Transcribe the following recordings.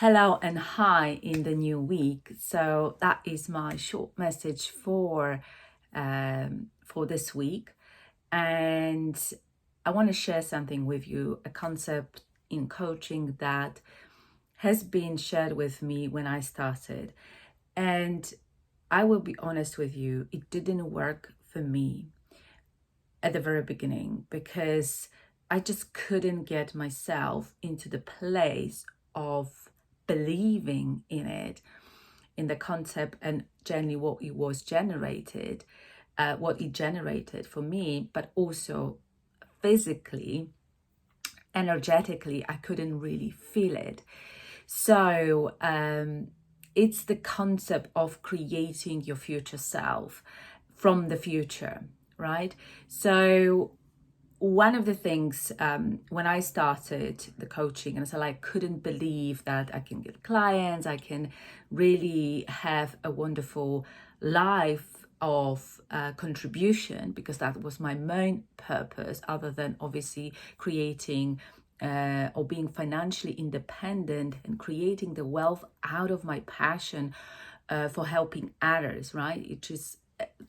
Hello and hi in the new week. So that is my short message for this week, and I want to share something with you, a concept in coaching that has been shared with me when I started, and I will be honest with you, it didn't work for me at the very beginning because I just couldn't get myself into the place of believing in it, in the concept, and generally what it generated for me, but also physically, energetically, I couldn't really feel it. So it's the concept of creating your future self from the future, right? So one of the things when I started the coaching, and so I couldn't believe that I can get clients, I can really have a wonderful life of contribution, because that was my main purpose, other than obviously creating or being financially independent and creating the wealth out of my passion for helping others, right? Which is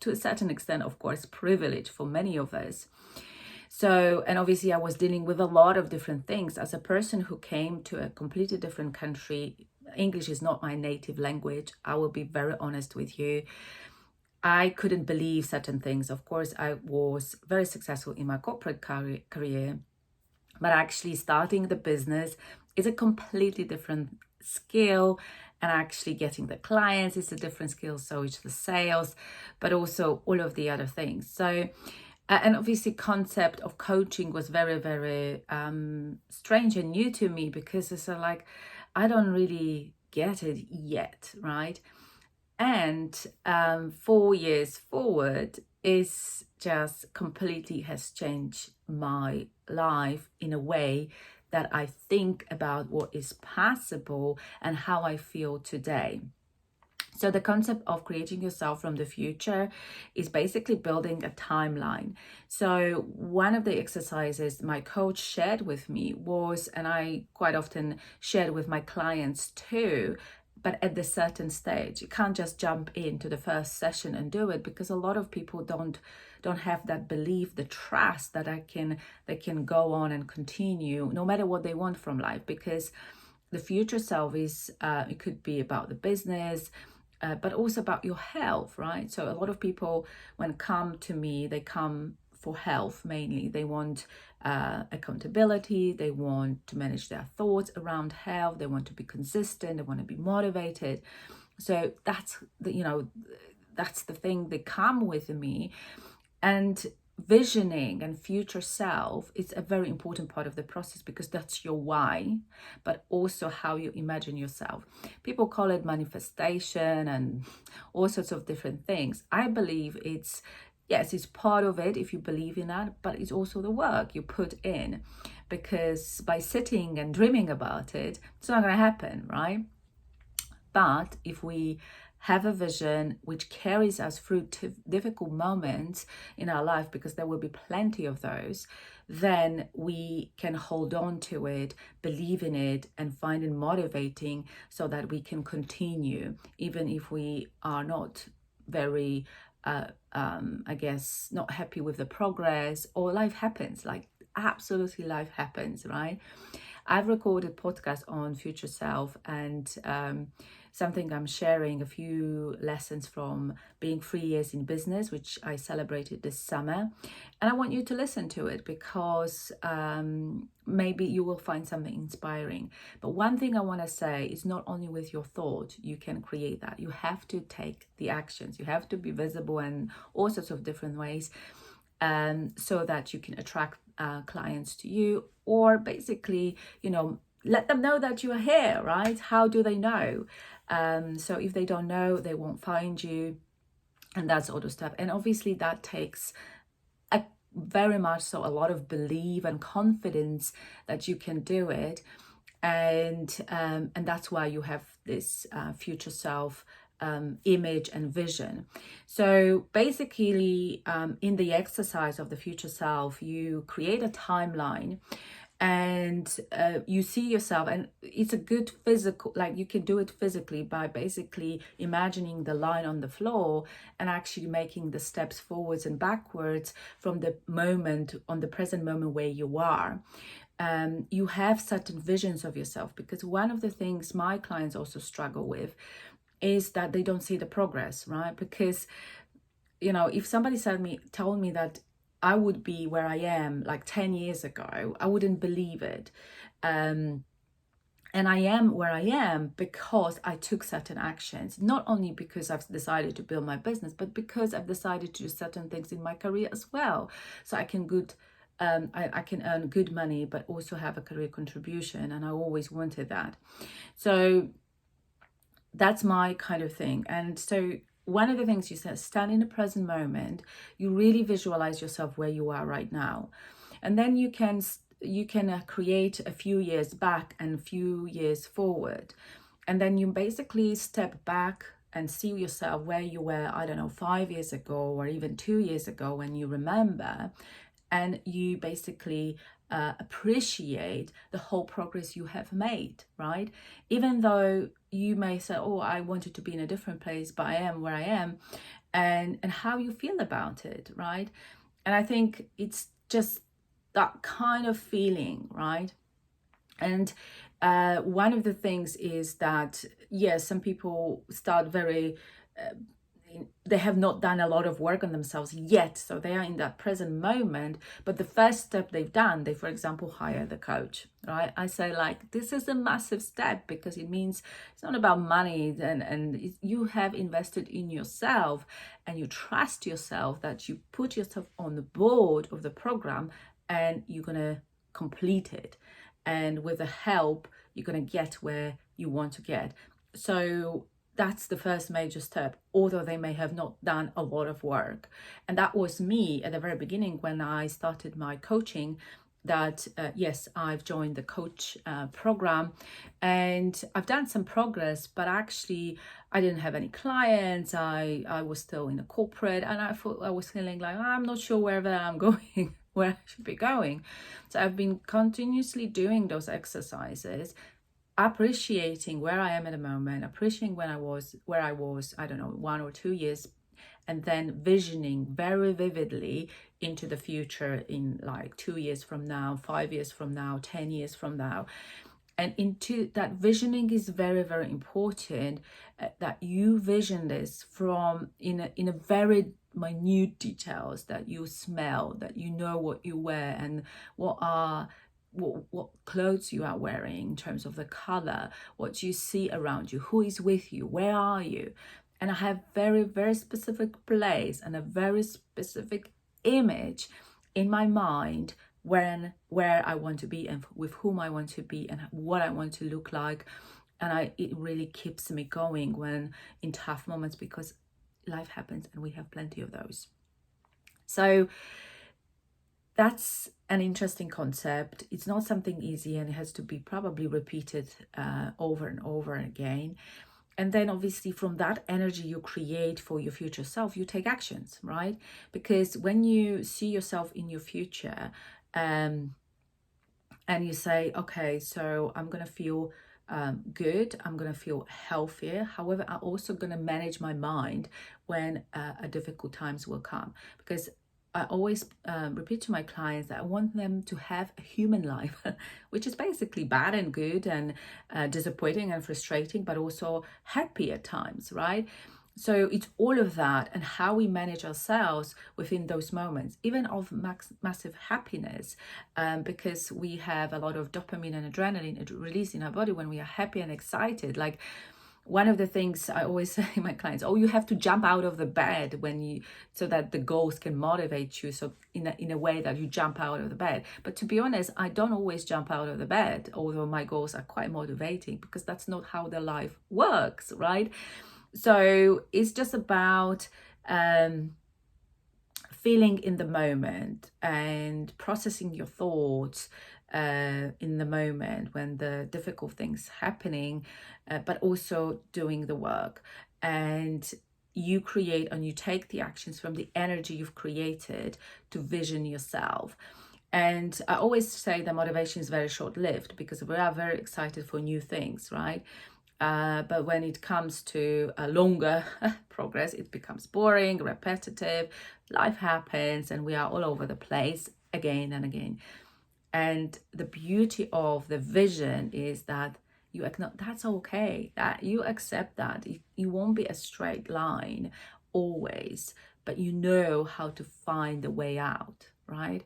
to a certain extent, of course, privilege for many of us. So, and obviously I was dealing with a lot of different things as a person who came to a completely different country. English is not my native language. I will be very honest with you. I couldn't believe certain things. Of course, I was very successful in my corporate career, but actually starting the business is a completely different skill, and actually getting the clients is a different skill. So it's the sales, but also all of the other things. So and obviously concept of coaching was very, very strange and new to me, because it's like, I don't really get it yet, right? And 4 years forward is just completely has changed my life in a way that I think about what is possible and how I feel today. So the concept of creating yourself from the future is basically building a timeline. So one of the exercises my coach shared with me was, and I quite often shared with my clients too, but at the certain stage, you can't just jump into the first session and do it, because a lot of people don't have that belief, the trust that they can go on and continue no matter what they want from life. Because the future self is it could be about the business, but also about your health, right? So a lot of people, when come to me, they come for health mainly. They want accountability, they want to manage their thoughts around health, they want to be consistent, they want to be motivated. So that's that's the thing, they come with me. And visioning and future self is a very important part of the process, because that's your why, but also how you imagine yourself. People call it manifestation and all sorts of different things. I believe it's, yes, it's part of it if you believe in that, but it's also the work you put in, because by sitting and dreaming about it, it's not going to happen, right? But if we have a vision which carries us through difficult moments in our life, because there will be plenty of those, then we can hold on to it, believe in it, and find it motivating, so that we can continue, even if we are not very, I guess, not happy with the progress, or life happens, like absolutely life happens, right? I've recorded podcasts on future self, and something I'm sharing, a few lessons from being 3 years in business, which I celebrated this summer. And I want you to listen to it, because maybe you will find something inspiring. But one thing I want to say is, not only with your thought you can create that, you have to take the actions, you have to be visible in all sorts of different ways, so that you can attract clients to you, or basically, let them know that you are here, right? How do they know? So if they don't know, they won't find you, and that's all the stuff. And obviously that takes very much so a lot of belief and confidence that you can do it, and that's why you have this future self image and vision. So basically, in the exercise of the future self, you create a timeline, and you see yourself, and it's a good physical, like you can do it physically by basically imagining the line on the floor and actually making the steps forwards and backwards from the moment, on the present moment where you are. You have certain visions of yourself, because one of the things my clients also struggle with is that they don't see the progress, right? Because, you know, if somebody told me that I would be where I am like 10 years ago, I wouldn't believe it. And I am where I am because I took certain actions, not only because I've decided to build my business, but because I've decided to do certain things in my career as well. So I can I can earn good money, but also have a career contribution. And I always wanted that. So that's my kind of thing. And so one of the things you said, stand in the present moment. You really visualize yourself where you are right now, and then you can create a few years back and a few years forward, and then you basically step back and see yourself where you were, I don't know, 5 years ago or even 2 years ago, when you remember, and you basically appreciate the whole progress you have made, right? Even though you may say, oh, I wanted to be in a different place, but I am where I am, and how you feel about it, right? And I think it's just that kind of feeling, right? And one of the things is that, yes, some people start very they have not done a lot of work on themselves yet, so they are in that present moment. But the first step they've done, they, for example, hire the coach, right? I say, like, this is a massive step, because it means it's not about money, and you have invested in yourself, and you trust yourself that you put yourself on the board of the program, and you're gonna complete it, and with the help you're gonna get where you want to get. So that's the first major step, although they may have not done a lot of work. And that was me at the very beginning when I started my coaching, that yes, I've joined the coach program, and I've done some progress, but actually I didn't have any clients. I was still in a corporate, and I was feeling like, I'm not sure wherever I'm going, where I should be going. So I've been continuously doing those exercises, appreciating where I am at the moment, appreciating where I was, I don't know, 1 or 2 years, and then visioning very vividly into the future, in like 2 years from now, 5 years from now, 10 years from now. And into that visioning is very, very important, that you vision this from in a very minute details, that you smell, that you know what you wear, and what clothes you are wearing in terms of the color, what you see around you, who is with you, where are you. And I have very, very specific place and a very specific image in my mind where I want to be, and with whom I want to be, and what I want to look like. And it really keeps me going when in tough moments, because life happens and we have plenty of those. So that's an interesting concept. It's not something easy, and it has to be probably repeated over and over again. And then obviously from that energy you create for your future self, you take actions, right? Because when you see yourself in your future, and you say, okay, so I'm going to feel good, I'm going to feel healthier. However, I'm also going to manage my mind when a difficult times will come. Because I always repeat to my clients that I want them to have a human life, which is basically bad and good, and disappointing and frustrating, but also happy at times, right? So it's all of that, and how we manage ourselves within those moments, even of massive happiness, because we have a lot of dopamine and adrenaline released in our body when we are happy and excited. Like, one of the things I always say to my clients, oh, you have to jump out of the bed so that the goals can motivate you. So in a way that you jump out of the bed. But to be honest, I don't always jump out of the bed, although my goals are quite motivating, because that's not how the life works, right? So it's just about feeling in the moment and processing your thoughts in the moment when the difficult things happening, but also doing the work. And you create and you take the actions from the energy you've created to vision yourself. And I always say that motivation is very short-lived because we are very excited for new things, right? But when it comes to a longer progress, it becomes boring, repetitive, life happens, and we are all over the place again and again. And the beauty of the vision is that you acknowledge that's okay, that you accept that it won't be a straight line always, but you know how to find the way out, right?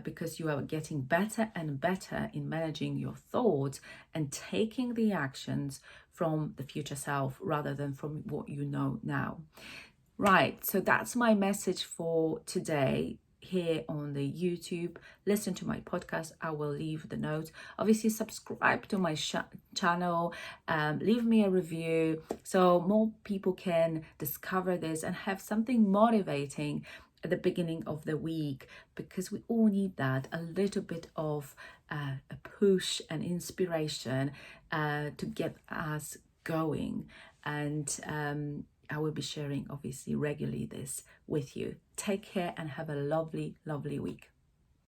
Because you are getting better and better in managing your thoughts and taking the actions from the future self rather than from what you know now. Right, so that's my message for today here on the YouTube. Listen to my podcast. I will leave the notes. Obviously, subscribe to my channel. Leave me a review so more people can discover this and have something motivating at the beginning of the week, because we all need that, a little bit of a push and inspiration to get us going. And I will be sharing obviously regularly this with you. Take care and have a lovely, lovely week.